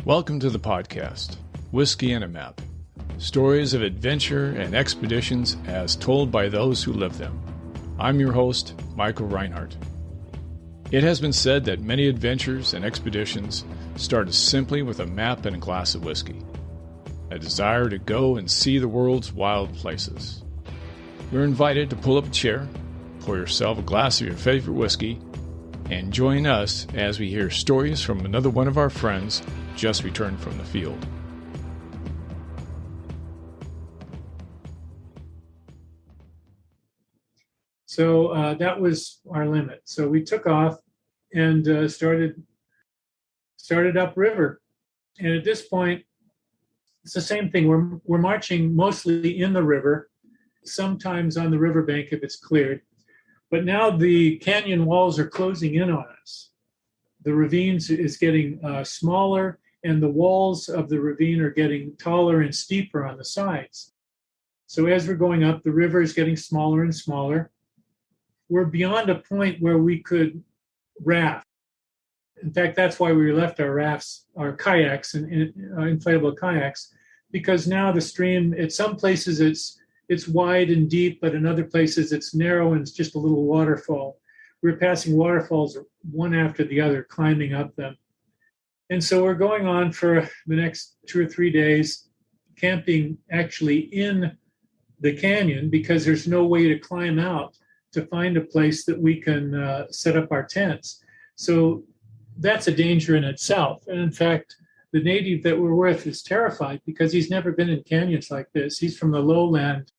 Welcome to the podcast, Whiskey and a Map. Stories of adventure and expeditions as told by those who live them. I'm your host, Michael Reinhart. It has been said that many adventures and expeditions start simply with a map and a glass of whiskey. A desire to go and see the world's wild places. You're invited to pull up a chair, pour yourself a glass of your favorite whiskey, and join us as we hear stories from another one of our friends just returned from the field. So that was our limit. So we took off and started upriver. And at this point, it's the same thing. We're marching mostly in the river, sometimes on the riverbank if it's cleared. But now the canyon walls are closing in on us. The ravines is getting smaller, and the walls of the ravine are getting taller and steeper on the sides. So as we're going up, the river is getting smaller and smaller. We're beyond a point where we could raft. In fact, that's why we left our rafts, our kayaks, and inflatable kayaks, because now the stream, at some places it's wide and deep, but in other places it's narrow and it's just a little waterfall. We're passing waterfalls one after the other, climbing up them. And so we're going on for the next 2 or 3 days, camping actually in the canyon because there's no way to climb out to find a place that we can set up our tents. So that's a danger in itself. And in fact, the native that we're with is terrified because he's never been in canyons like this. He's from the lowland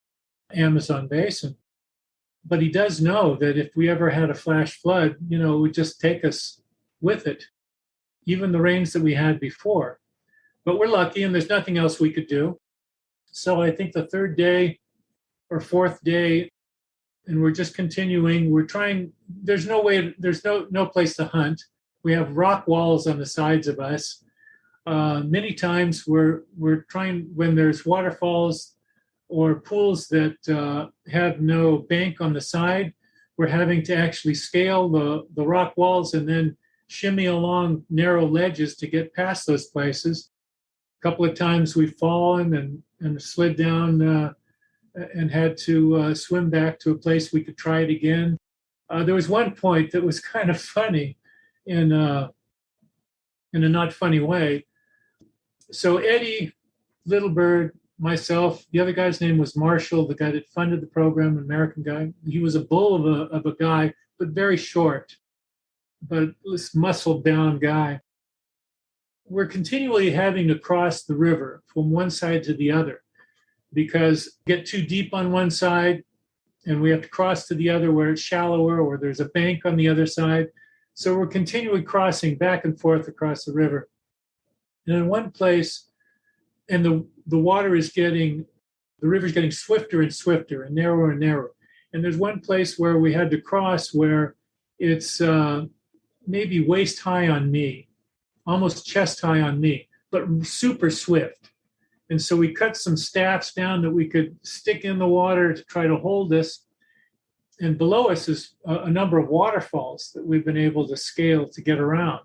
Amazon basin. But he does know that if we ever had a flash flood, it would just take us with it, even the rains that we had before. But we're lucky and there's nothing else we could do. So I think the third day or fourth day, and we're just continuing, we're trying, there's no place to hunt. We have rock walls on the sides of us. Many times we're trying, when there's waterfalls or pools that have no bank on the side, we're having to actually scale the rock walls and then shimmy along narrow ledges to get past those places. A couple of times we've fallen and slid down and had to swim back to a place we could try it again. There was one point that was kind of funny in a not funny way. So Eddie, Little Bird, myself, the other guy's name was Marshall, the guy that funded the program, an American guy. He was a bull of a guy, but very short, but this muscle-bound guy. We're continually having to cross the river from one side to the other because get too deep on one side and we have to cross to the other where it's shallower or there's a bank on the other side. So we're continually crossing back and forth across the river. And in one place, and the river's getting swifter and swifter and narrower and narrower. And there's one place where we had to cross where it's maybe waist high on me, almost chest high on me, but super swift. And so we cut some staffs down that we could stick in the water to try to hold us. And below us is a number of waterfalls that we've been able to scale to get around.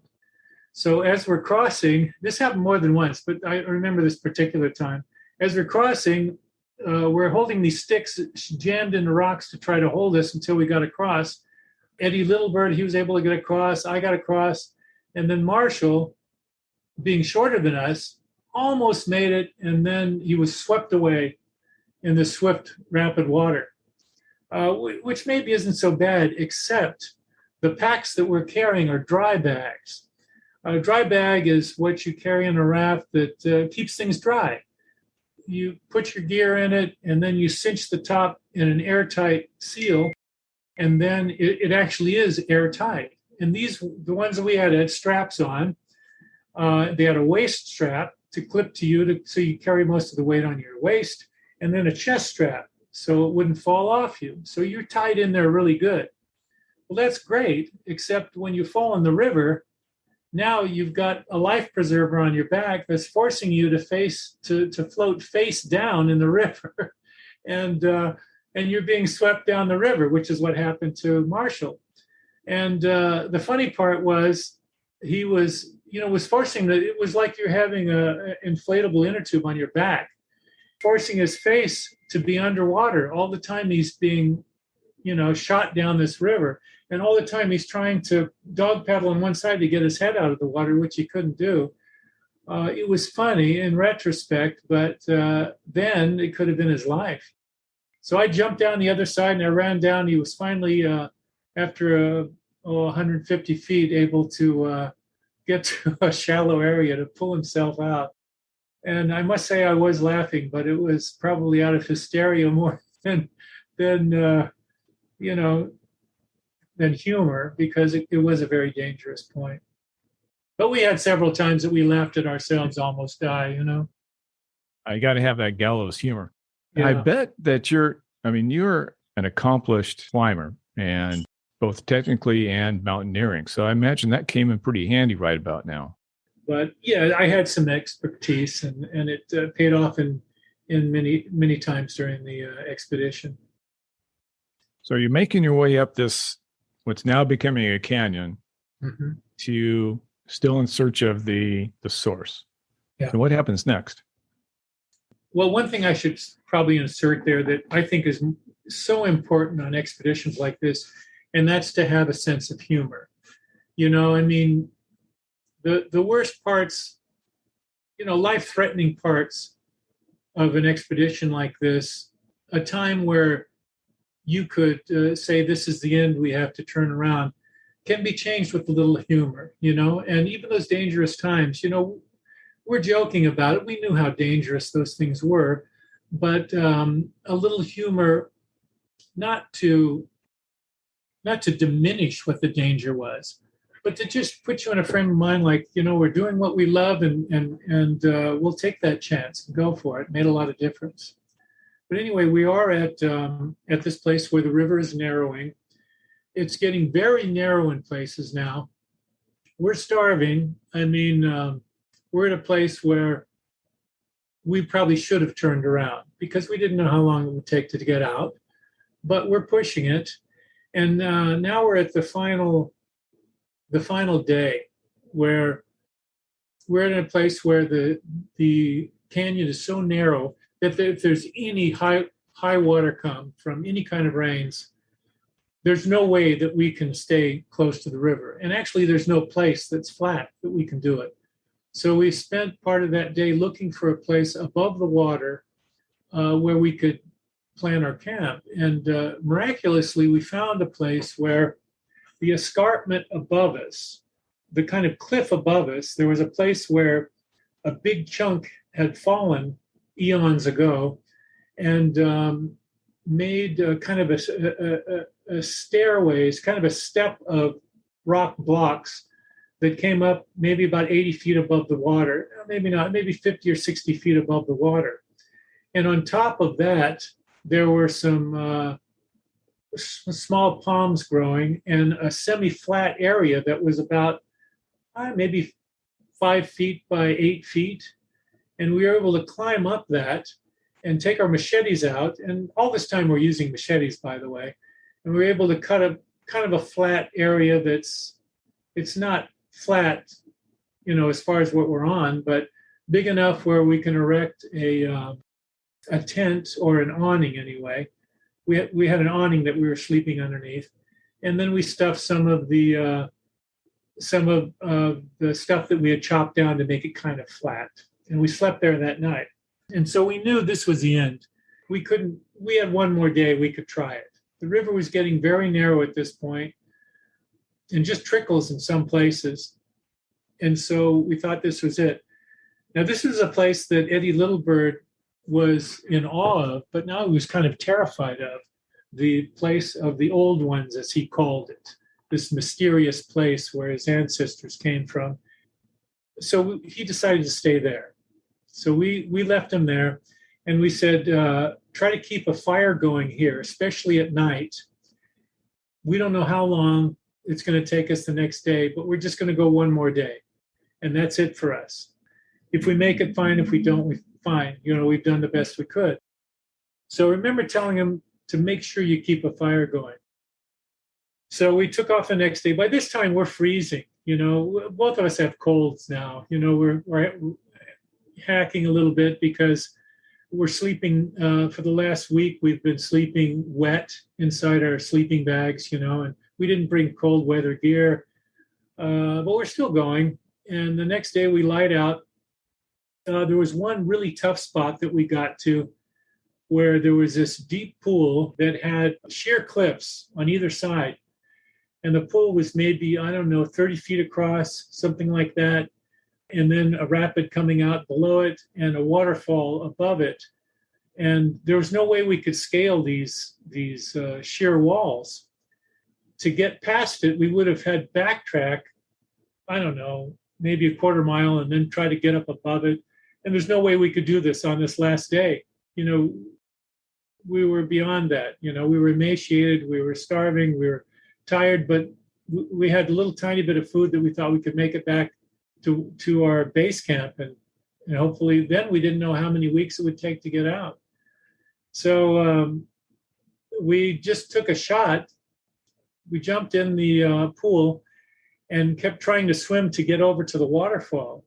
So as we're crossing, this happened more than once, but I remember this particular time. As we're crossing, we're holding these sticks jammed in the rocks to try to hold us until we got across. Eddie Littlebird, he was able to get across. I got across. And then Marshall, being shorter than us, almost made it. And then he was swept away in the swift, rapid water, which maybe isn't so bad, except the packs that we're carrying are dry bags. A dry bag is what you carry in a raft that keeps things dry. You put your gear in it, and then you cinch the top in an airtight seal, and then it actually is airtight. And the ones that we had straps on. They had a waist strap to clip to you so you carry most of the weight on your waist, and then a chest strap so it wouldn't fall off you. So you're tied in there really good. Well, that's great, except when you fall in the river, now you've got a life preserver on your back that's forcing you to float face down in the river. And you're being swept down the river, which is what happened to Marshall. And the funny part was he was was forcing it was like you're having a inflatable inner tube on your back, forcing his face to be underwater all the time. He's being, shot down this river. And all the time he's trying to dog paddle on one side to get his head out of the water, which he couldn't do. It was funny in retrospect, but then it could have been his life. So I jumped down the other side and I ran down. He was finally, after 150 feet, able to get to a shallow area to pull himself out. And I must say I was laughing, but it was probably out of hysteria more than humor, because it was a very dangerous point. But we had several times that we laughed at ourselves almost die, I got to have that gallows humor. Yeah. I bet that you're an accomplished climber, and both technically and mountaineering. So I imagine that came in pretty handy right about now. But yeah, I had some expertise, and it paid off in many, many times during the expedition. So you're making your way up this, what's now becoming a canyon, mm-hmm. to still in search of the source. Yeah. So what happens next? Well, one thing I should probably insert there that I think is so important on expeditions like this, and that's to have a sense of humor. The worst parts, life-threatening parts of an expedition like this, a time where you could say, this is the end, we have to turn around, can be changed with a little humor, and even those dangerous times, we're joking about it. We knew how dangerous those things were, but a little humor, not to diminish what the danger was, but to just put you in a frame of mind like, we're doing what we love, and we'll take that chance and go for it. It made a lot of difference. But anyway, we are at this place where the river is narrowing. It's getting very narrow in places now. We're starving. We're at a place where we probably should have turned around because we didn't know how long it would take to get out, but we're pushing it. And now we're at the final day, where we're in a place where the canyon is so narrow that if there's any high water come from any kind of rains, there's no way that we can stay close to the river. And actually, there's no place that's flat that we can do it. So we spent part of that day looking for a place above the water where we could plan our camp. And miraculously, we found a place where the escarpment above us, the kind of cliff above us, there was a place where a big chunk had fallen eons ago and made kind of a stairways, kind of a step of rock blocks that came up maybe about 80 feet above the water, maybe not, maybe 50 or 60 feet above the water. And on top of that, there were some small palms growing and a semi-flat area that was about maybe 5 feet by 8 feet. And we were able to climb up that and take our machetes out. And all this time we're using machetes, by the way. And we were able to cut a kind of a flat area it's not flat, as far as what we're on, but big enough where we can erect a tent or an awning anyway. We had an awning that we were sleeping underneath. And then we stuffed some of the stuff that we had chopped down to make it kind of flat. And we slept there that night. And so we knew this was the end. We had one more day, we could try it. The river was getting very narrow at this point and just trickles in some places. And so we thought this was it. Now, this was a place that Eddie Littlebird was in awe of, but now he was kind of terrified of, the place of the old ones, as he called it, this mysterious place where his ancestors came from. So he decided to stay there. So we left him there, and we said, try to keep a fire going here, especially at night. We don't know how long it's going to take us the next day, but we're just going to go one more day. And that's it for us. If we make it, fine. If we don't, we're fine. We've done the best we could. So remember telling him to make sure you keep a fire going. So we took off the next day. By this time, we're freezing. Both of us have colds now. We're hacking a little bit because we're sleeping for the last week. We've been sleeping wet inside our sleeping bags, and we didn't bring cold weather gear, but we're still going. And the next day we light out. There was one really tough spot that we got to where there was this deep pool that had sheer cliffs on either side. And the pool was maybe, 30 feet across, something like that. And then a rapid coming out below it and a waterfall above it. And there was no way we could scale these sheer walls. To get past it, we would have had backtrack, maybe a quarter mile and then try to get up above it. And there's no way we could do this on this last day. We were beyond that. We were emaciated, we were starving, we were tired, but we had a little tiny bit of food that we thought we could make it back to our base camp. And hopefully then we didn't know how many weeks it would take to get out. So we just took a shot. We jumped in the pool and kept trying to swim to get over to the waterfall.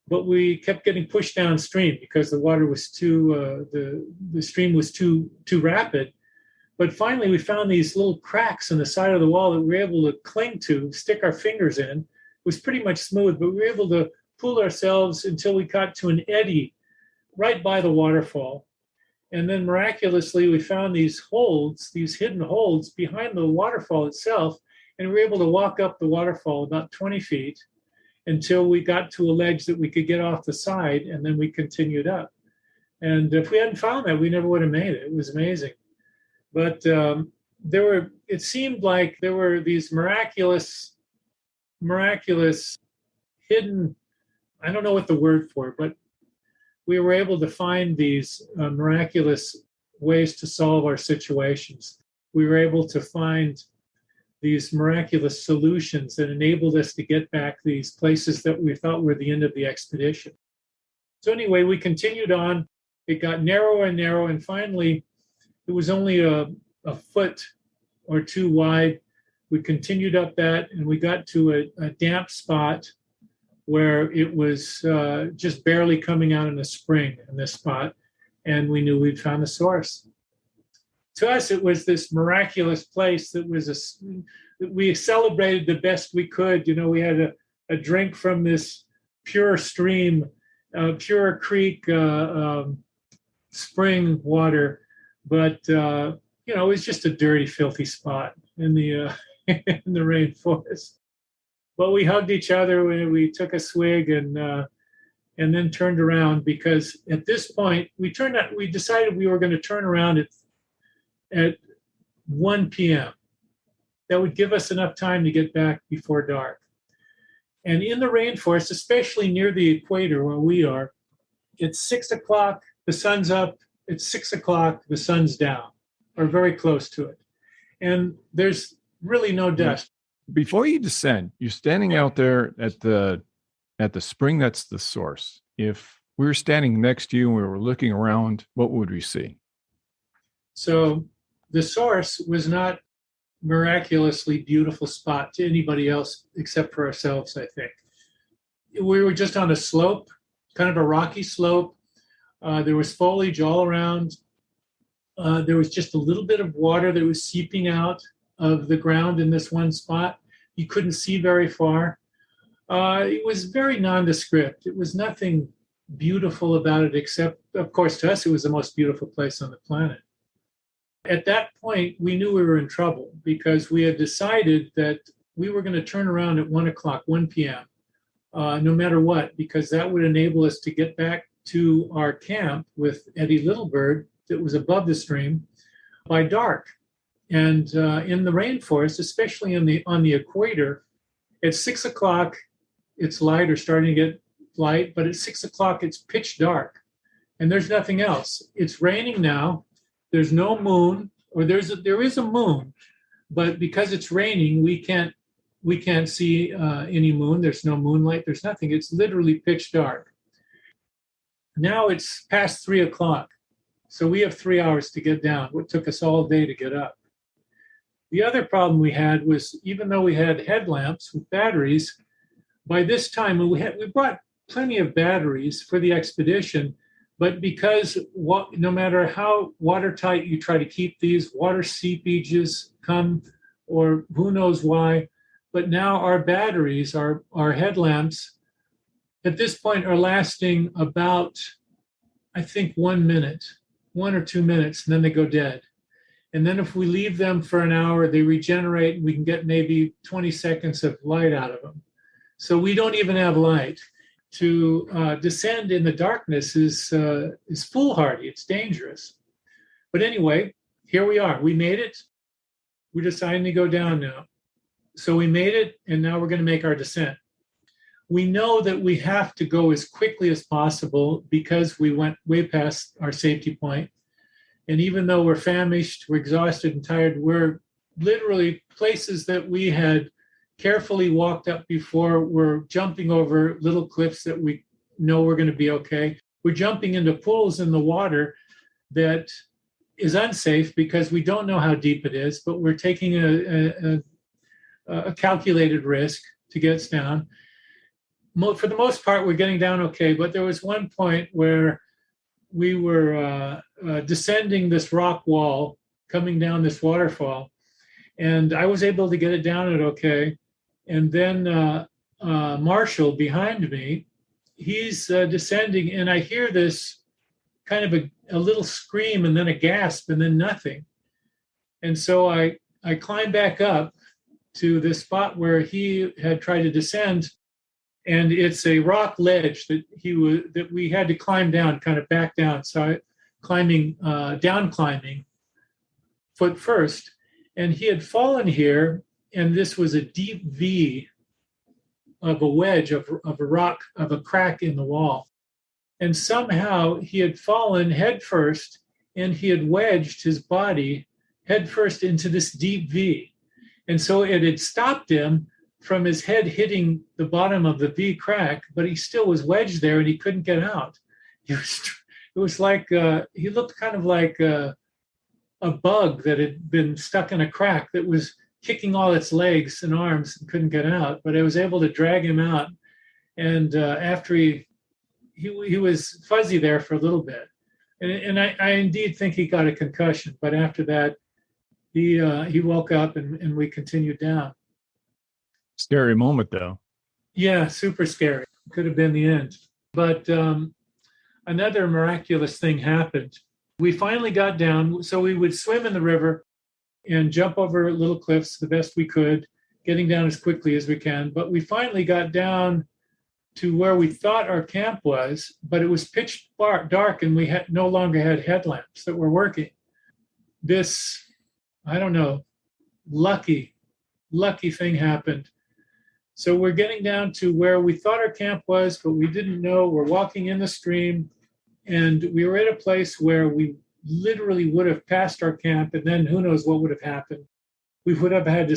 But we kept getting pushed downstream because the water was the stream was too rapid. But finally, we found these little cracks in the side of the wall that we were able to cling to, stick our fingers in. It was pretty much smooth, but we were able to pull ourselves until we got to an eddy right by the waterfall. And then miraculously, we found these hidden holds behind the waterfall itself, and we were able to walk up the waterfall about 20 feet until we got to a ledge that we could get off the side, and then we continued up. And if we hadn't found that, we never would have made it. It was amazing. But it seemed like there were these miraculous hidden, I don't know what the word for it, but we were able to find these miraculous ways to solve our situations. We were able to find these miraculous solutions that enabled us to get back these places that we thought were the end of the expedition. So anyway, we continued on. It got narrower and narrower, and finally, it was only a foot or two wide. We continued up that, and we got to a damp spot where it was just barely coming out in a spring in this spot, and we knew we'd found the source. To us, it was this miraculous place that we celebrated the best we could. We had a drink from this pure stream, pure creek, spring water, but it was just a dirty, filthy spot in the in the rainforest. But we hugged each other and we took a swig and then turned around, because at this point we decided we were going to turn around at 1 p.m. That would give us enough time to get back before dark. And in the rainforest, especially near the equator where we are, it's 6 o'clock, the sun's up. It's 6 o'clock, the sun's down, or very close to it. And there's really no dust. Before you descend, you're standing out there at the spring that's the source. If we were standing next to you and we were looking around, what would we see? So the source was not miraculously beautiful spot to anybody else except for ourselves, I think. We were just on a slope, kind of a rocky slope. There was foliage all around. There was just a little bit of water that was seeping out of the ground in this one spot. You couldn't see very far. It was very nondescript. It was nothing beautiful about it, except, of course, to us, it was the most beautiful place on the planet. At that point, we knew we were in trouble because we had decided that we were going to turn around at 1 p.m., no matter what, because that would enable us to get back to our camp with Eddie Littlebird that was above the stream by dark. And in the rainforest, especially on the equator, at 6 o'clock, it's light or starting to get light, but at 6 o'clock, it's pitch dark. And there's nothing else. It's raining now. There's no moon, or there is a moon, but because it's raining, we can't see any moon. There's no moonlight. There's nothing. It's literally pitch dark. Now it's past 3 o'clock, so we have 3 hours to get down. It took us all day to get up. The other problem we had was, even though we had headlamps with batteries, by this time, we brought plenty of batteries for the expedition, but because no matter how watertight you try to keep these, water seepages come, or who knows why. But now our batteries, our headlamps, at this point are lasting about, I think, 1 minute, 1 or 2 minutes, and then they go dead. And then if we leave them for an hour, they regenerate, and we can get maybe 20 seconds of light out of them. So we don't even have light. To descend in the darkness is foolhardy. It's dangerous. But anyway, here we are. We made it. We're deciding to go down now. So we made it, and now we're going to make our descent. We know that we have to go as quickly as possible because we went way past our safety point. And even though we're famished, we're exhausted and tired, we're literally places that we had carefully walked up before. We're jumping over little cliffs that we know we're going to be okay. We're jumping into pools in the water that is unsafe because we don't know how deep it is, but we're taking a calculated risk to get us down. For the most part, we're getting down okay, but there was one point where we were descending this rock wall, coming down this waterfall, and I was able to get it down at okay. And then Marshall behind me, he's descending, and I hear this kind of a little scream and then a gasp and then nothing. And so I climb back up to the spot where he had tried to descend, and it's a rock ledge that we had to climb down, kind of back down. So down climbing foot first, and he had fallen here. And this was a deep V of a wedge of a rock, of a crack in the wall. And somehow he had fallen head first, and he had wedged his body head first into this deep V. And so it had stopped him from his head hitting the bottom of the V crack, but he still was wedged there and he couldn't get out. It was like, he looked kind of like a bug that had been stuck in a crack that was kicking all its legs and arms and couldn't get out, but I was able to drag him out. And after he was fuzzy there for a little bit. And I indeed think he got a concussion, but after that, he woke up and we continued down. Scary moment, though. Yeah, super scary. Could have been the end. But another miraculous thing happened. We finally got down, so we would swim in the river and jump over little cliffs the best we could, getting down as quickly as we can. But we finally got down to where we thought our camp was, but it was pitch dark and we no longer had headlamps that were working. This, I don't know, lucky thing happened. So we're getting down to where we thought our camp was, but we didn't know. We're walking in the stream, and we were at a place where we literally would have passed our camp, and then who knows what would have happened. We would have had to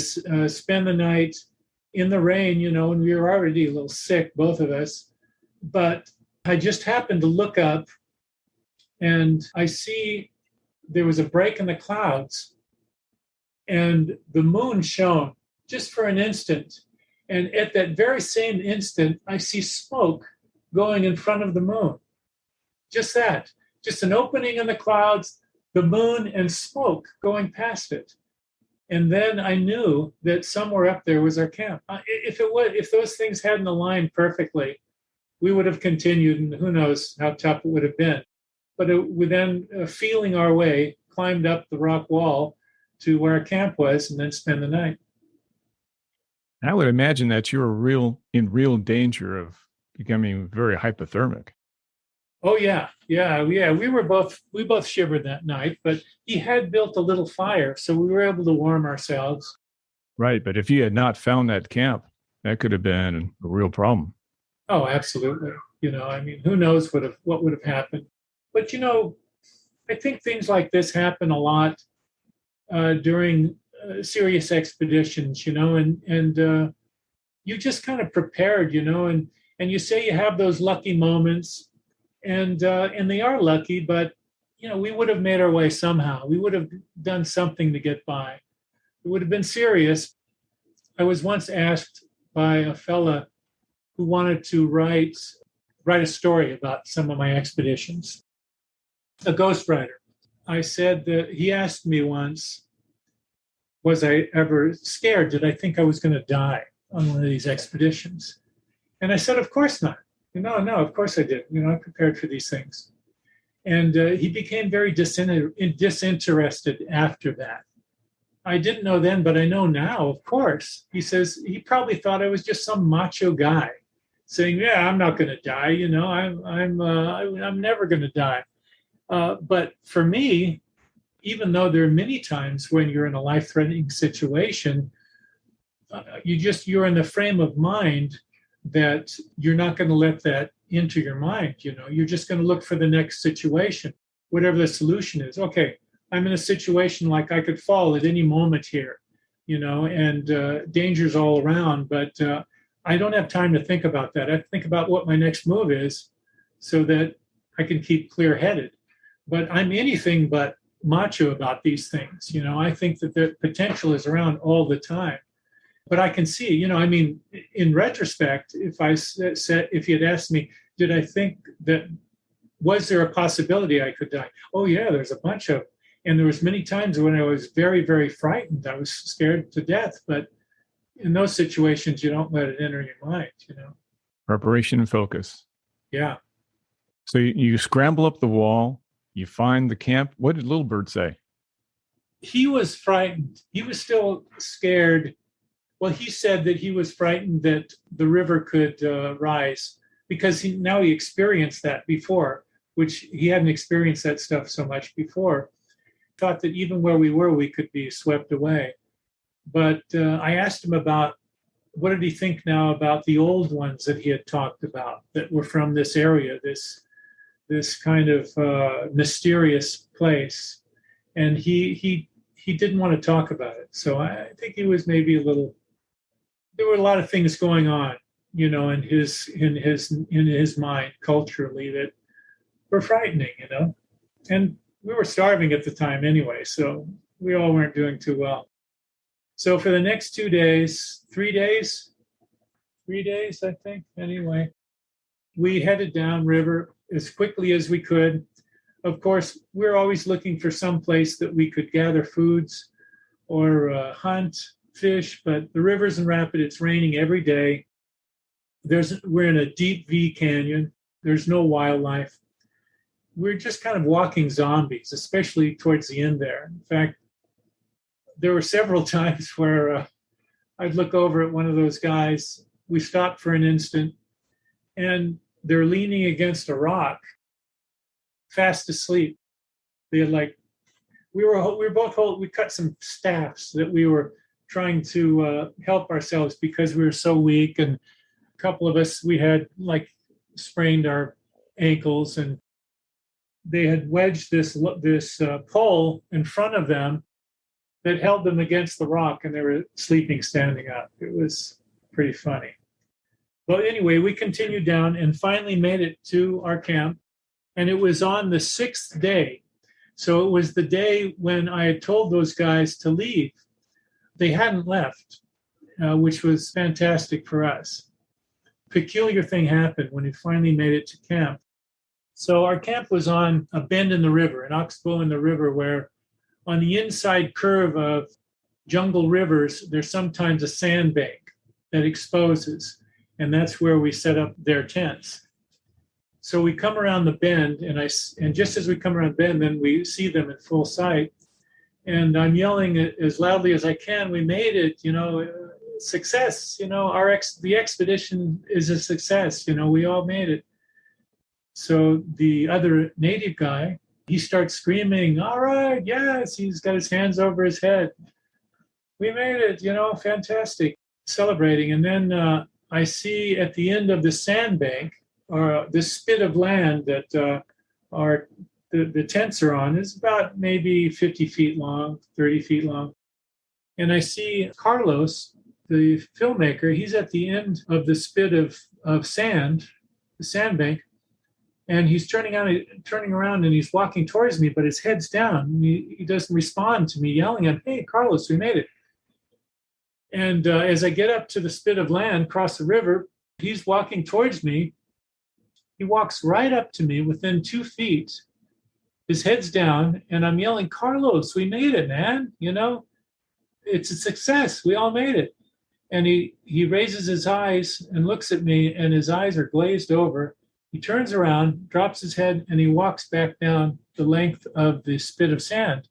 spend the night in the rain, and we were already a little sick, both of us. But I just happened to look up, and I see there was a break in the clouds, and the moon shone just for an instant. And at that very same instant, I see smoke going in front of the moon. Just that. Just an opening in the clouds, the moon, and smoke going past it. And then I knew that somewhere up there was our camp. If those things hadn't aligned perfectly, we would have continued, and who knows how tough it would have been. But we then, feeling our way, climbed up the rock wall to where our camp was, and then spend the night. I would imagine that you were in real danger of becoming very hypothermic. Oh yeah. We both shivered that night, but he had built a little fire, so we were able to warm ourselves. Right, but if you had not found that camp, that could have been a real problem. Oh, absolutely. Who knows what would have happened? But I think things like this happen a lot during serious expeditions, and you just kind of prepared, and you say you have those lucky moments. And they are lucky, but we would have made our way somehow. We would have done something to get by. It would have been serious. I was once asked by a fella who wanted to write a story about some of my expeditions, a ghostwriter. I said that he asked me once, was I ever scared? Did I think I was going to die on one of these expeditions? And I said, of course not. No, of course I did. I prepared for these things. And he became very disinterested after that. I didn't know then, but I know now, of course. He says he probably thought I was just some macho guy saying, yeah, I'm not going to die. I'm never going to die. But for me, even though there are many times when you're in a life-threatening situation, you're in the frame of mind that you're not going to let that into your mind. You're just going to look for the next situation, whatever the solution is. Okay, I'm in a situation like I could fall at any moment here, and danger's all around, but I don't have time to think about that. I think about what my next move is so that I can keep clear-headed. But I'm anything but macho about these things. I think that the potential is around all the time. But I can see, in retrospect, if you had asked me, did I think that, was there a possibility I could die? Oh yeah, there's a bunch of, and there was many times when I was very, very frightened. I was scared to death, but in those situations, you don't let it enter your mind, Preparation and focus. Yeah. So you scramble up the wall, you find the camp. What did Little Bird say? He was frightened. He was still scared. Well, he said that he was frightened that the river could rise because he experienced that before, which he hadn't experienced that stuff so much before. Thought that even where we were, we could be swept away. But I asked him about what did he think now about the old ones that he had talked about that were from this area, this kind of mysterious place. And he didn't want to talk about it. So I think he was maybe there were a lot of things going on, in his mind culturally that were frightening, and we were starving at the time anyway, so we all weren't doing too well. So for the next 3 days, I think, anyway, we headed downriver as quickly as we could. Of course, we're always looking for some place that we could gather foods or hunt, fish, but the rivers and rapid, it's raining every day. We're in a deep V canyon. There's no wildlife. We're just kind of walking zombies, especially towards the end there. In fact, there were several times where I'd look over at one of those guys. We stopped for an instant, and they're leaning against a rock, fast asleep. They had we cut some staffs that we were trying to help ourselves because we were so weak, and a couple of us, we had sprained our ankles, and they had wedged this pole in front of them that held them against the rock, and they were sleeping standing up. It was pretty funny. But anyway, we continued down and finally made it to our camp, and it was on the 6th day. So it was the day when I had told those guys to leave. They hadn't left, which was fantastic for us. Peculiar thing happened when we finally made it to camp. So our camp was on a bend in the river, an oxbow in the river, where on the inside curve of jungle rivers, there's sometimes a sandbank that exposes, and that's where we set up their tents. So we come around the bend, and just as we come around the bend, then we see them in full sight. And I'm yelling as loudly as I can, we made it, success, the expedition is a success, we all made it. So the other native guy, he starts screaming, all right, yes, he's got his hands over his head. We made it, fantastic, celebrating. And then I see at the end of the sandbank, or this spit of land that the tents are on, is about maybe 50 feet long, 30 feet long. And I see Carlos, the filmmaker, he's at the end of the spit of sand, the sandbank, and he's turning around and he's walking towards me, but his head's down. He doesn't respond to me yelling at, hey, Carlos, we made it. And as I get up to the spit of land, across the river, He's walking towards me. He walks right up to me within 2 feet. His head's down, and I'm yelling, "Carlos, we made it, man. It's a success. We all made it." And he raises his eyes and looks at me, and his eyes are glazed over. He turns around, drops his head, and he walks back down the length of the spit of sand.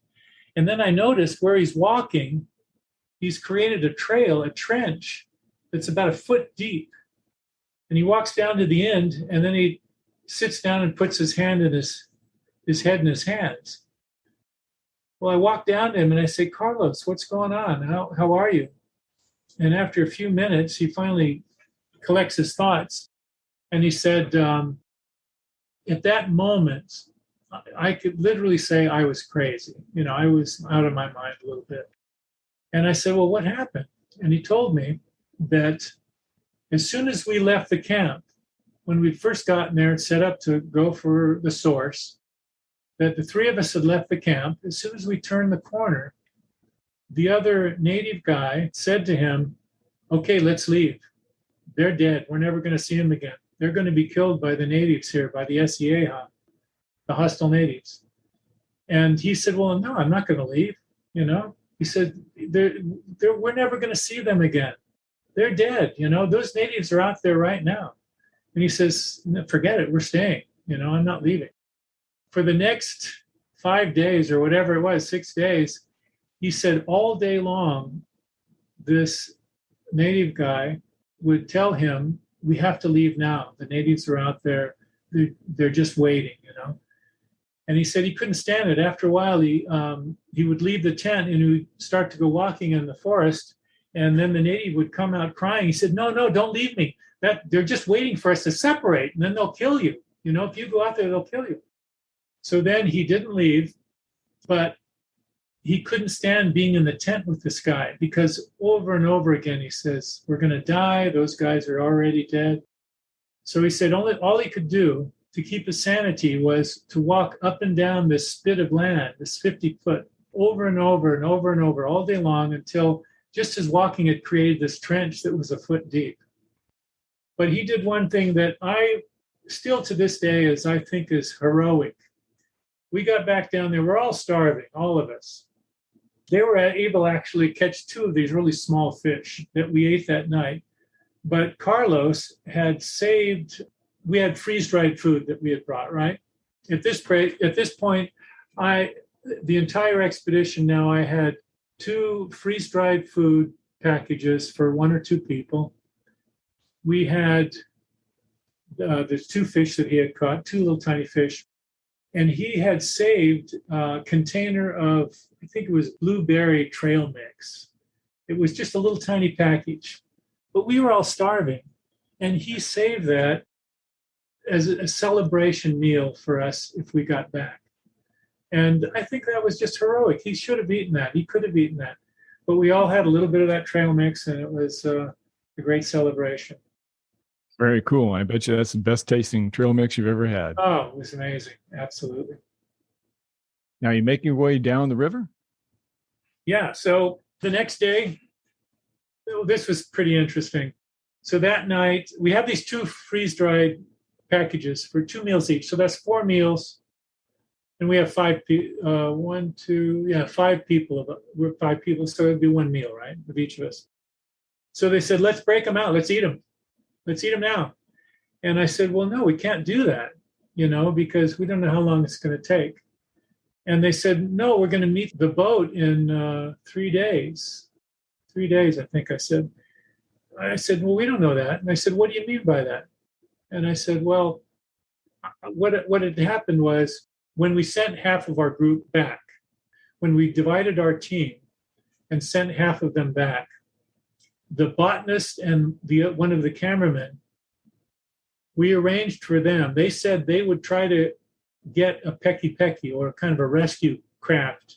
And then I noticed where he's walking, he's created a trail, a trench that's about a foot deep. And he walks down to the end, and then he sits down and puts his hand in his head in his hands. Well, I walk down to him and I say, "Carlos, what's going on? How are you?" And after a few minutes, he finally collects his thoughts. And he said, at that moment, I could literally say I was crazy. I was out of my mind a little bit. And I said, "Well, what happened?" And he told me that as soon as we left the camp, when we'd first gotten there and set up to go for the source, that the three of us had left the camp. As soon as we turned the corner, the other native guy said to him, "Okay, let's leave. They're dead. We're never going to see them again. They're going to be killed by the natives here, by the SEA, the hostile natives." And he said, "Well, no, I'm not going to leave." He said, we're never going to see them again. They're dead. Those natives are out there right now. And he says, "No, forget it. We're staying. I'm not leaving." For the next 5 days or whatever it was, 6 days, he said all day long, this native guy would tell him, "We have to leave now. The natives are out there. They're just waiting, And he said he couldn't stand it. After a while, he would leave the tent and he would start to go walking in the forest. And then the native would come out crying. He said, "No, don't leave me. They're just waiting for us to separate, and then they'll kill you. If you go out there, they'll kill you." So then he didn't leave, but he couldn't stand being in the tent with this guy because over and over again he says, "We're going to die. Those guys are already dead." So he said all he could do to keep his sanity was to walk up and down this spit of land, this 50-foot, over and over and over and over all day long until just his walking had created this trench that was a foot deep. But he did one thing that I still to this day I think is heroic. We got back down there. We're all starving, all of us. They were able actually to catch 2 of these really small fish that we ate that night. But Carlos had saved, we had freeze-dried food that we had brought, right? At this point, the entire expedition now, I had 2 freeze-dried food packages for 1 or 2 people. We had there's 2 fish that he had caught, 2 little tiny fish. And he had saved a container of, I think it was blueberry trail mix. It was just a little tiny package. But we were all starving. And he saved that as a celebration meal for us if we got back. And I think that was just heroic. He should have eaten that. He could have eaten that. But we all had a little bit of that trail mix, and it was a great celebration. Very cool. I bet you that's the best tasting trail mix you've ever had. Oh, it was amazing. Absolutely. Now you make your way down the river? Yeah. So the next day, this was pretty interesting. So that night, we have these 2 freeze-dried packages for 2 meals each. So that's 4 meals. And we have 5 people. 5 people. We're 5 people. So it'd be 1 meal, right? With each of us. So they said, "Let's break them out. Let's eat them. Let's eat them now." And I said, "Well, no, we can't do that, because we don't know how long it's going to take." And they said, "No, we're going to meet the boat in 3 days." 3 days, I think I said. I said, "Well, we don't know that." And I said, "What do you mean by that?" And I said, "Well, what had happened was when we sent half of our group back, when we divided our team and sent half of them back, the botanist and one of the cameramen, we arranged for them. They said they would try to get a peki or kind of a rescue craft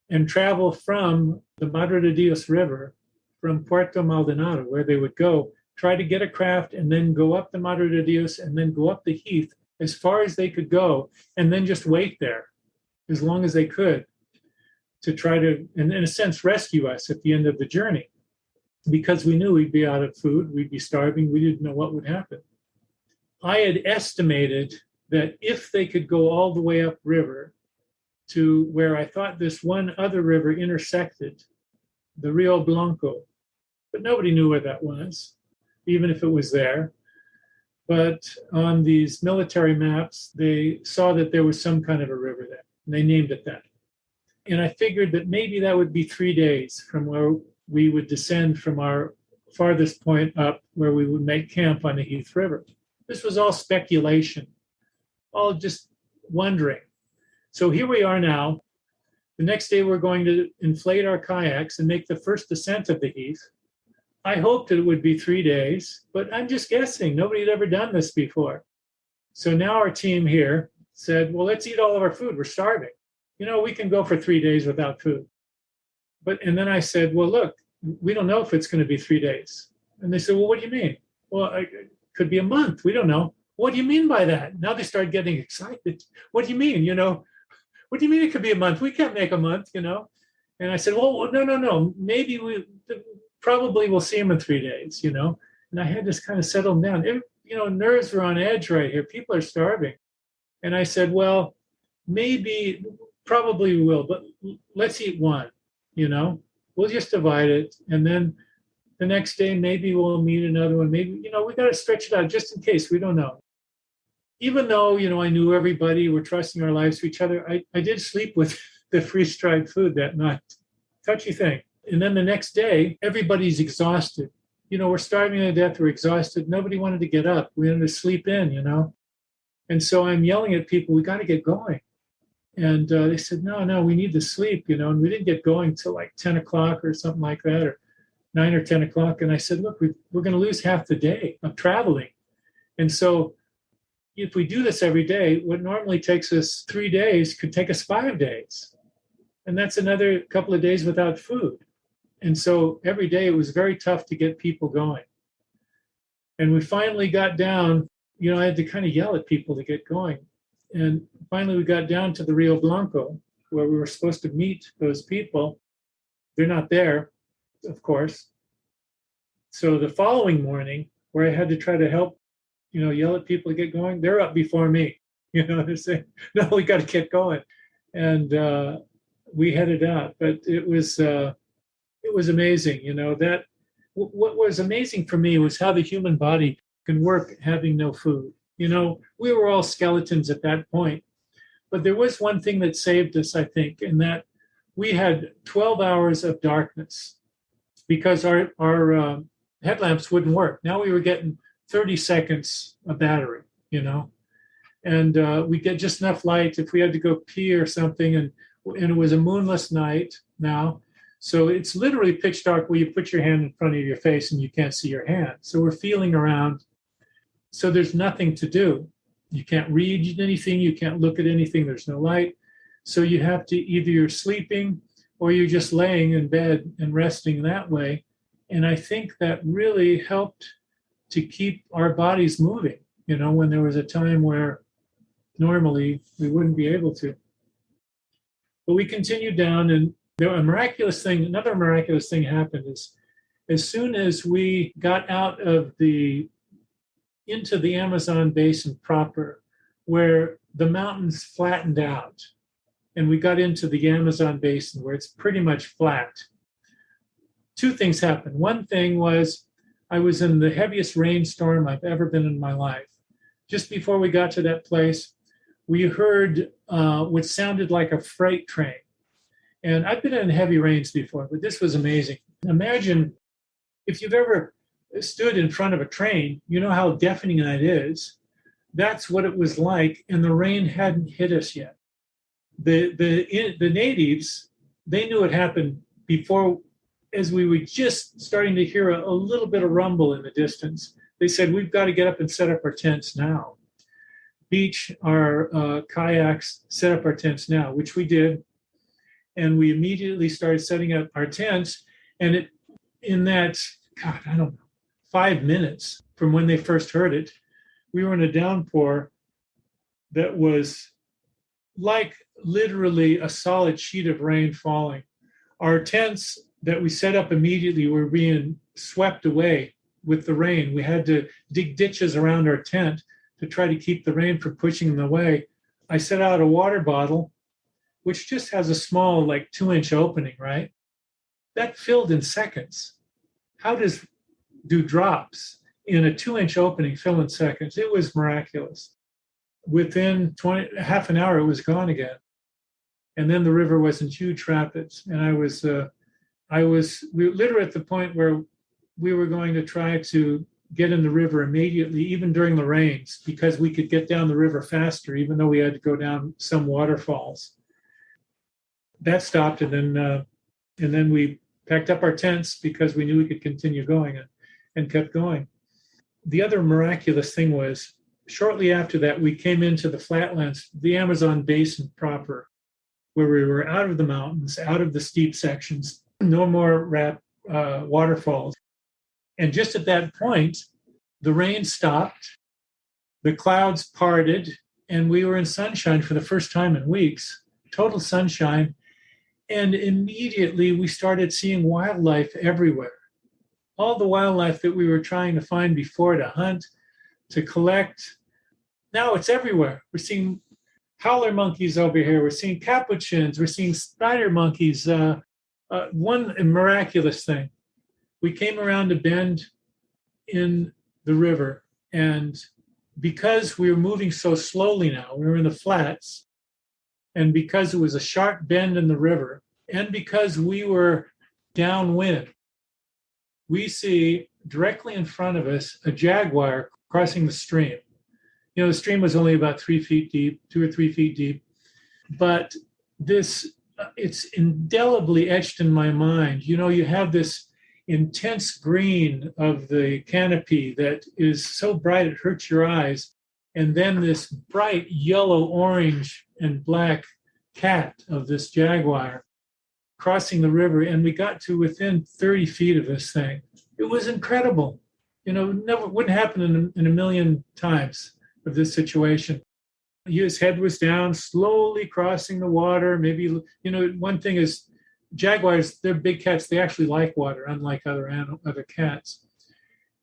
and travel from the Madre de Dios River, from Puerto Maldonado, where they would go, try to get a craft and then go up the Madre de Dios and then go up the Heath as far as they could go and then just wait there as long as they could to try to, in a sense, rescue us at the end of the journey. because we knew we'd be out of food, we'd be starving, we didn't know what would happen. I had estimated that if they could go all the way upriver to where I thought this one other river intersected, the Rio Blanco, but nobody knew where that was, even if it was there. But on these military maps, they saw that there was some kind of a river there, and they named it that. And I figured that maybe that would be 3 days from where we would descend from our farthest point up, where we would make camp on the Heath River. This was all speculation, all just wondering. So here we are now. The next day, we're going to inflate our kayaks and make the first descent of the Heath. I hoped it would be 3 days, but I'm just guessing. Nobody had ever done this before. So now our team here said, well, let's eat all of our food. We're starving. We can go for 3 days without food. And then I said, well, look, we don't know if it's going to be 3 days. And they said, well, what do you mean? Well, it could be a month. We don't know. What do you mean by that? Now they start getting excited. What do you mean? What do you mean it could be a month? We can't make a month, And I said, well, no. Maybe probably we'll see him in 3 days, And I had to kind of settle them down. Nerves were on edge right here. People are starving. And I said, well, probably we will, but let's eat one, We'll just divide it. And then the next day, maybe we'll meet another one. Maybe, we got to stretch it out just in case. We don't know. Even though, I knew everybody, we're trusting our lives to each other, I did sleep with the freeze-dried food that night. Touchy thing. And then the next day, everybody's exhausted. We're starving to death. We're exhausted. Nobody wanted to get up. We wanted to sleep in, And so I'm yelling at people, we got to get going. And they said, no, we need to sleep, And we didn't get going till like 10 o'clock or something like that, or 9 or 10 o'clock. And I said, look, we're going to lose half the day of traveling. And so if we do this every day, what normally takes us 3 days could take us 5 days. And that's another couple of days without food. And so every day it was very tough to get people going. And we finally got down, I had to kind of yell at people to get going. And finally we got down to the Rio Blanco, where we were supposed to meet those people. They're not there, of course. So the following morning, where I had to try to help, yell at people to get going, they're up before me. They're saying, no, we got to get going. And we headed out. But it was amazing, that what was amazing for me was how the human body can work having no food. We were all skeletons at that point, but there was one thing that saved us, I think, in that we had 12 hours of darkness because our headlamps wouldn't work. Now we were getting 30 seconds of battery, and we get just enough light if we had to go pee or something, and it was a moonless night now. So it's literally pitch dark where you put your hand in front of your face and you can't see your hand. So we're feeling around. So there's nothing to do. You can't read anything. You can't look at anything. There's no light. So you have to either you're sleeping or you're just laying in bed and resting that way. And I think that really helped to keep our bodies moving, when there was a time where normally we wouldn't be able to. But we continued down, and another miraculous thing happened is as soon as we got out of into the Amazon basin proper, where the mountains flattened out, and we got into the Amazon basin where it's pretty much flat, two things happened. One thing was I was in the heaviest rainstorm I've ever been in my life. Just before we got to that place, we heard what sounded like a freight train. And I've been in heavy rains before, but this was amazing. Imagine if you've ever stood in front of a train, you know how deafening that is. That's what it was like, and the rain hadn't hit us yet. The natives, they knew it happened before, as we were just starting to hear a little bit of rumble in the distance. They said, we've got to get up and set up our tents now. Beach our kayaks, set up our tents now, which we did. And we immediately started setting up our tents. And in that, 5 minutes from when they first heard it, we were in a downpour that was like literally a solid sheet of rain falling. Our tents that we set up immediately were being swept away with the rain. We had to dig ditches around our tent to try to keep the rain from pushing them away. I set out a water bottle, which just has a small, like 2-inch opening, right? That filled in seconds. How do drops in a 2-inch opening fill in seconds? It was miraculous. Within half an hour, it was gone again. And then the river was in huge rapids. And we were literally at the point where we were going to try to get in the river immediately, even during the rains, because we could get down the river faster, even though we had to go down some waterfalls. That stopped, and then we packed up our tents because we knew we could continue going, and kept going. The other miraculous thing was, shortly after that, we came into the flatlands, the Amazon basin proper, where we were out of the mountains, out of the steep sections, no more waterfalls. And just at that point, the rain stopped, the clouds parted, and we were in sunshine for the first time in weeks, total sunshine. And immediately we started seeing wildlife everywhere. All the wildlife that we were trying to find before, to hunt, to collect, now it's everywhere. We're seeing howler monkeys over here. We're seeing capuchins. We're seeing spider monkeys. One miraculous thing. We came around a bend in the river, and because we were moving so slowly now, we were in the flats, and because it was a sharp bend in the river, and because we were downwind, we see directly in front of us a jaguar crossing the stream. You know, the stream was only about 3 feet deep, 2 or 3 feet deep, but it's indelibly etched in my mind. You know, you have this intense green of the canopy that is so bright it hurts your eyes, and then this bright yellow, orange, and black cat of this jaguar crossing the river, and we got to within 30 feet of this thing. It was incredible. You know, wouldn't happen in a million times of this situation. His head was down, slowly crossing the water. Maybe, you know, one thing is, jaguars, they're big cats. They actually like water, unlike other cats.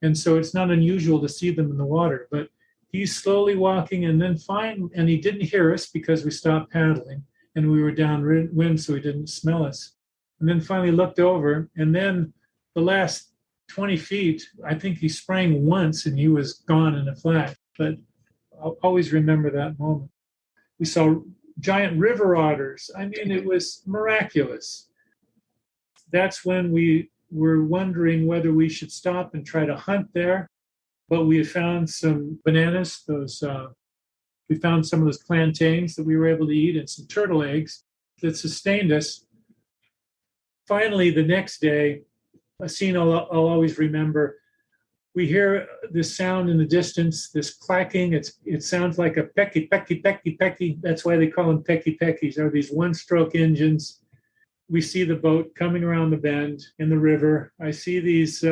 And so it's not unusual to see them in the water. But he's slowly walking, and then and he didn't hear us because we stopped paddling, and we were downwind, so he didn't smell us. And then finally looked over, and then the last 20 feet, I think he sprang once, and he was gone in a flash. But I'll always remember that moment. We saw giant river otters. I mean, it was miraculous. That's when we were wondering whether we should stop and try to hunt there. But we had found some bananas, we found some of those plantains that we were able to eat, and some turtle eggs that sustained us. Finally, the next day, a scene I'll always remember, we hear this sound in the distance, this clacking. It sounds like a pecky, pecky, pecky, pecky. That's why they call them pecky peckies. They're these one-stroke engines. We see the boat coming around the bend in the river. I see these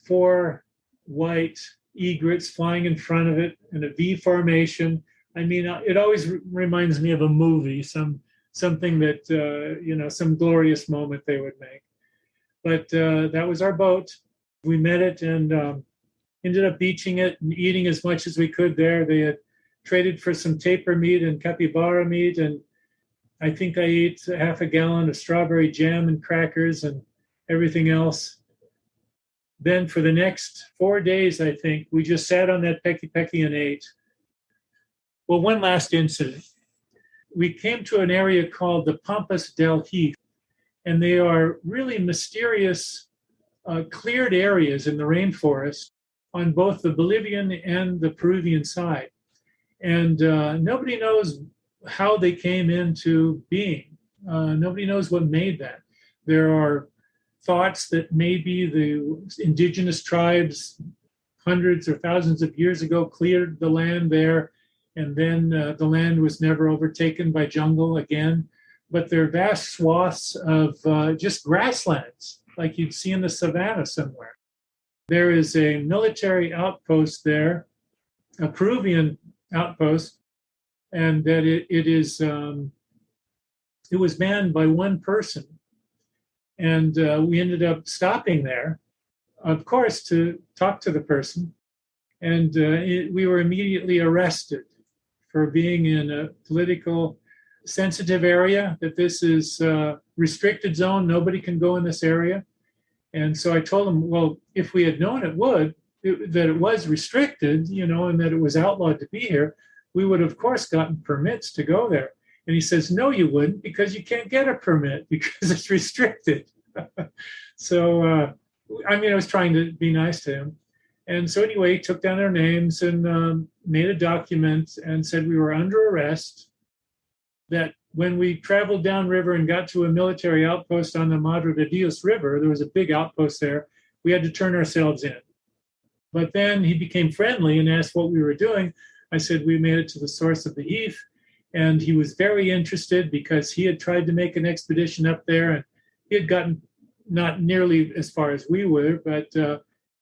4 white egrets flying in front of it in a V formation. I mean, it always reminds me of a movie, something that, some glorious moment they would make. But that was our boat. We met it and ended up beaching it and eating as much as we could there. They had traded for some tapir meat and capybara meat, and I think I ate half a gallon of strawberry jam and crackers and everything else. Then for the next 4 days, I think, we just sat on that pecky and ate. Well, one last incident. We came to an area called the Pampas del Heath, and they are really mysterious cleared areas in the rainforest on both the Bolivian and the Peruvian side. And nobody knows how they came into being. Nobody knows what made that. There are thoughts that maybe the indigenous tribes hundreds or thousands of years ago cleared the land there, and then the land was never overtaken by jungle again. But there are vast swaths of just grasslands, like you'd see in the savannah somewhere. There is a military outpost there, a Peruvian outpost, and that it was manned by one person. And we ended up stopping there, of course, to talk to the person. And we were immediately arrested for being in a political sensitive area, that this is a restricted zone. Nobody can go in this area. And so I told him, well, if we had known that it was restricted, and that it was outlawed to be here, we would, of course, gotten permits to go there. And he says, no, you wouldn't, because you can't get a permit because it's restricted. So, I was trying to be nice to him. And so anyway, he took down our names and made a document and said we were under arrest, that when we traveled downriver and got to a military outpost on the Madre de Dios River, there was a big outpost there, we had to turn ourselves in. But then he became friendly and asked what we were doing. I said we made it to the source of the Heath, and he was very interested because he had tried to make an expedition up there, and he had gotten not nearly as far as we were, but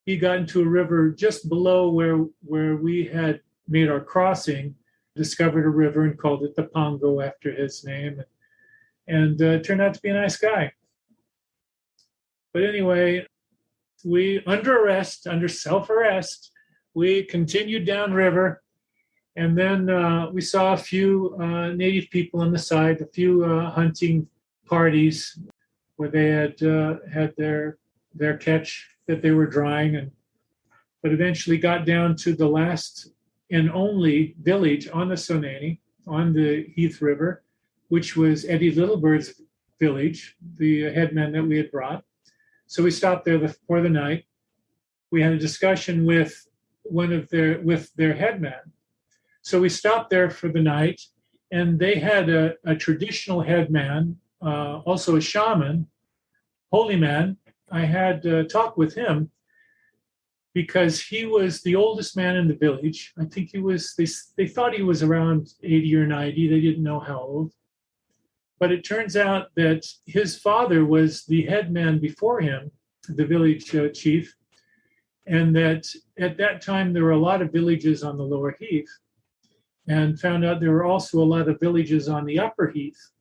he got into a river just below where we had made our crossing, discovered a river and called it the Pongo after his name, and turned out to be a nice guy. But anyway, we, under self-arrest, we continued downriver, and then we saw a few native people on the side, a few hunting parties where they had their catch that they were drying, but eventually got down to the last and only village on the Sonani, on the Heath River, which was Eddie Littlebird's village, the headman that we had brought. So we stopped there for the night. We had a discussion with their headman. So we stopped there for the night, and they had a traditional headman, also a shaman, holy man. I had a talk with him because he was the oldest man in the village. I think they thought he was around 80 or 90. They didn't know how old. But it turns out that his father was the headman before him, the village chief, and that at that time there were a lot of villages on the lower Heath, and found out there were also a lot of villages on the upper Heath.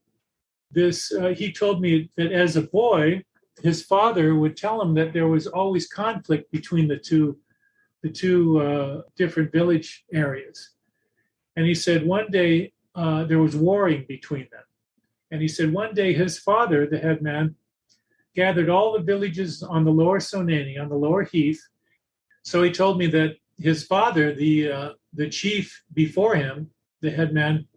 He told me that as a boy, his father would tell him that there was always conflict between the two different village areas. And he said one day there was warring between them. And he said one day his father, the headman, gathered all the villages on the lower Sonani, on the lower Heath. So he told me that his father, the chief before him, the headman,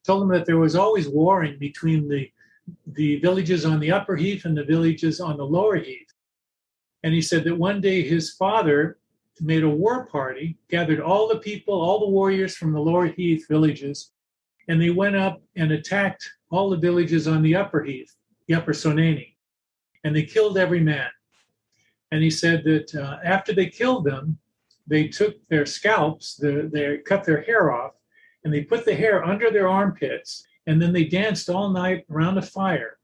told him that there was always warring between the villages on the upper Heath and the villages on the lower Heath. And he said that one day his father made a war party, gathered all the people, all the warriors from the lower Heath villages, and they went up and attacked all the villages on the upper Heath, the upper Sonani, and they killed every man. And he said that after they killed them, they took their scalps, they cut their hair off, and they put the hair under their armpits, and then they danced all night around a fire.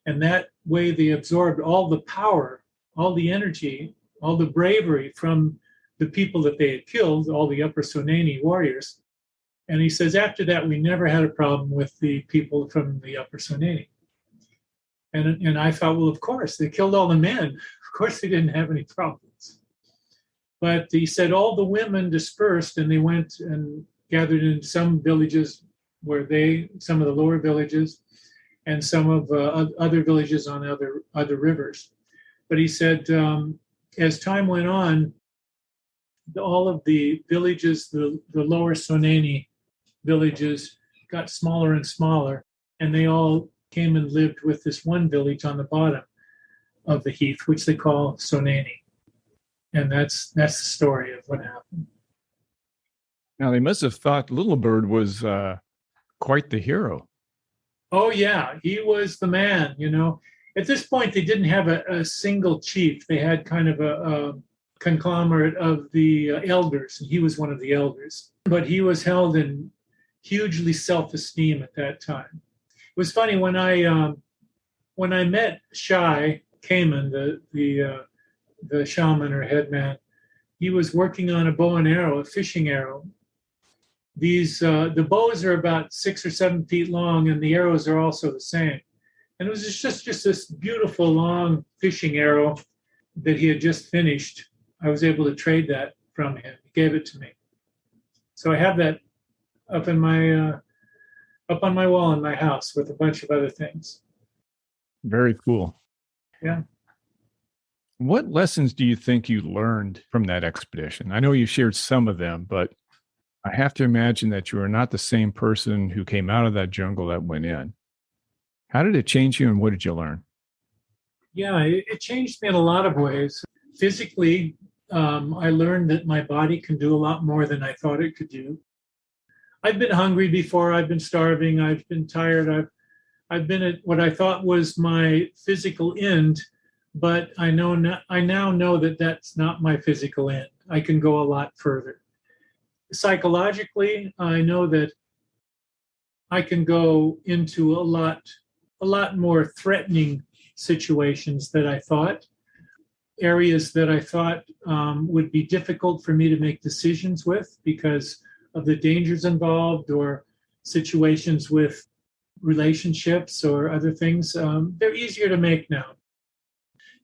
And that way they absorbed all the power, all the energy, all the bravery from the people that they had killed, all the upper Sonani warriors. And he says, after that, we never had a problem with the people from the upper Sonani. And I thought, well, of course, they killed all the men. Of course, they didn't have any problems. But he said all the women dispersed, and they went and gathered in some villages some of the lower villages, and some of other villages on other rivers. But he said, as time went on, all of the villages, the lower Sonani villages, got smaller and smaller, and they all came and lived with this one village on the bottom of the Heath, which they call Sonani. And that's the story of what happened. Now, they must have thought Little Bird was quite the hero. Oh, yeah, he was the man, At this point, they didn't have a single chief. They had kind of a conglomerate of the elders, and he was one of the elders. But he was held in hugely self-esteem at that time. It was funny, when I met Shai Kamen, the shaman or headman, he was working on a bow and arrow, a fishing arrow. The bows are about 6 or 7 feet long, and the arrows are also the same. And it was just this beautiful long fishing arrow that he had just finished. I was able to trade that from him. He gave it to me. So I have that up on my wall in my house with a bunch of other things. Very cool. Yeah. What lessons do you think you learned from that expedition? I know you shared some of them, but I have to imagine that you are not the same person who came out of that jungle that went in. How did it change you and what did you learn? Yeah, it changed me in a lot of ways. Physically, I learned that my body can do a lot more than I thought it could do. I've been hungry before. I've been starving. I've been tired. I've been at what I thought was my physical end, but I now know that that's not my physical end. I can go a lot further. Psychologically, I know that I can go into a lot more threatening situations that I thought, areas that I thought would be difficult for me to make decisions with because of the dangers involved, or situations with relationships or other things. They're easier to make now.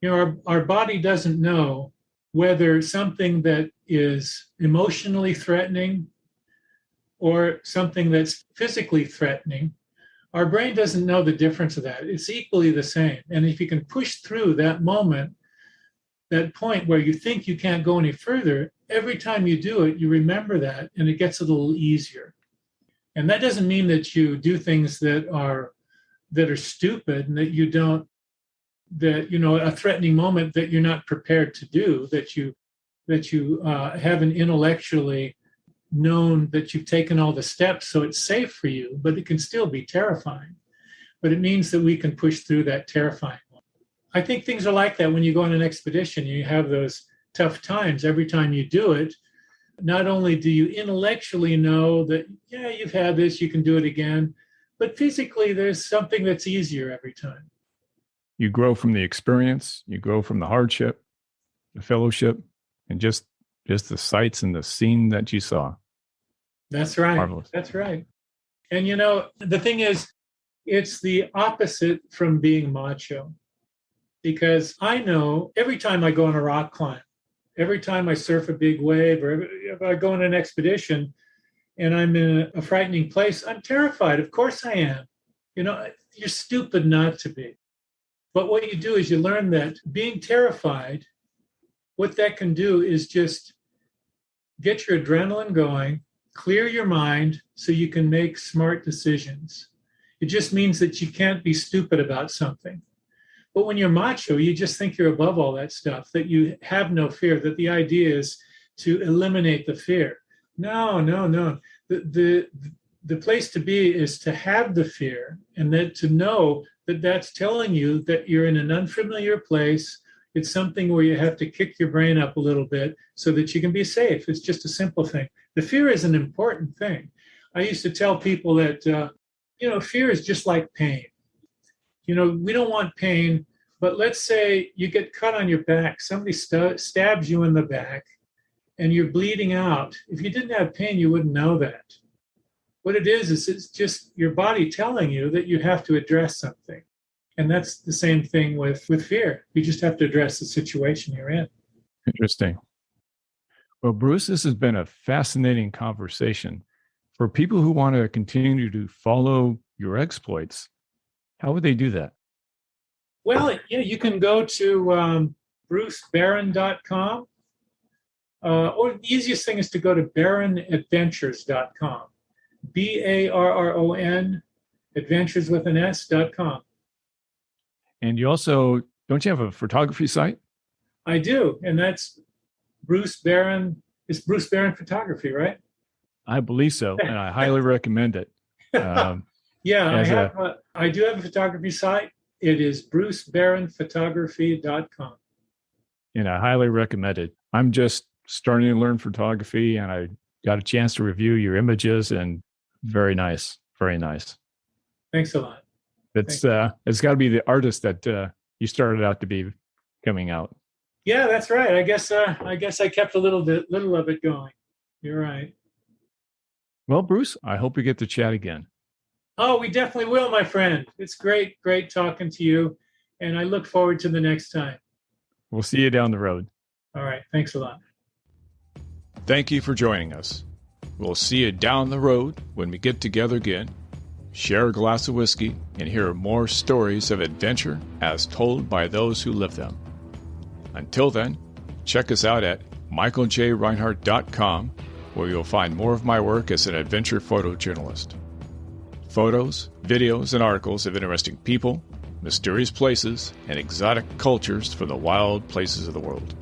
Our body doesn't know whether something that is emotionally threatening or something that's physically threatening. Our brain doesn't know the difference of that. It's equally the same. And if you can push through that moment, that point where you think you can't go any further, every time you do it, you remember that and it gets a little easier. And that doesn't mean that you do things that are stupid and that you don't, that, a threatening moment that you're not prepared to do, that you haven't intellectually known that you've taken all the steps so it's safe for you, but it can still be terrifying. But it means that we can push through that terrifying one. I think things are like that when you go on an expedition. You have those tough times. Every time you do it, not only do you intellectually know that, yeah, you've had this, you can do it again, but physically there's something that's easier every time. You grow from the experience, you grow from the hardship, the fellowship, and just the sights and the scene that you saw. That's right. Marvelous. That's right. And the thing is, it's the opposite from being macho. Because I know every time I go on a rock climb, every time I surf a big wave, or if I go on an expedition and I'm in a frightening place, I'm terrified. Of course I am. You're stupid not to be. But what you do is you learn that being terrified, what that can do is just get your adrenaline going, clear your mind so you can make smart decisions. It just means that you can't be stupid about something. But when you're macho, you just think you're above all that stuff, that you have no fear, that the idea is to eliminate the fear. No. The place to be is to have the fear, and then to know that that's telling you that you're in an unfamiliar place. It's something where you have to kick your brain up a little bit so that you can be safe. It's just a simple thing. The fear is an important thing. I used to tell people that, fear is just like pain. We don't want pain, but let's say you get cut on your back. Somebody stabs you in the back and you're bleeding out. If you didn't have pain, you wouldn't know that. What it is it's just your body telling you that you have to address something. And that's the same thing with fear. You just have to address the situation you're in. Interesting. Well, Bruce, this has been a fascinating conversation. For people who want to continue to follow your exploits, how would they do that? Well, you can go to brucebarron.com. Or the easiest thing is to go to barronadventures.com. BARRON, adventures with an S.com. And you also, don't you have a photography site? I do. And that's Bruce Barron. It's Bruce Barron Photography, right? I believe so. And I highly recommend it. I do have a photography site. It is brucebarronphotography.com. And I highly recommend it. I'm just starting to learn photography, and I got a chance to review your images, and very nice. Very nice. Thanks a lot. It's got to be the artist that you started out to be coming out. Yeah, that's right. I guess I kept a little of it going. You're right. Well, Bruce, I hope we get to chat again. Oh, we definitely will, my friend. It's great talking to you. And I look forward to the next time. We'll see you down the road. All right. Thanks a lot. Thank you for joining us. We'll see you down the road when we get together again, share a glass of whiskey, and hear more stories of adventure as told by those who live them. Until then, check us out at michaeljreinhart.com, where you'll find more of my work as an adventure photojournalist. Photos, videos, and articles of interesting people, mysterious places, and exotic cultures from the wild places of the world.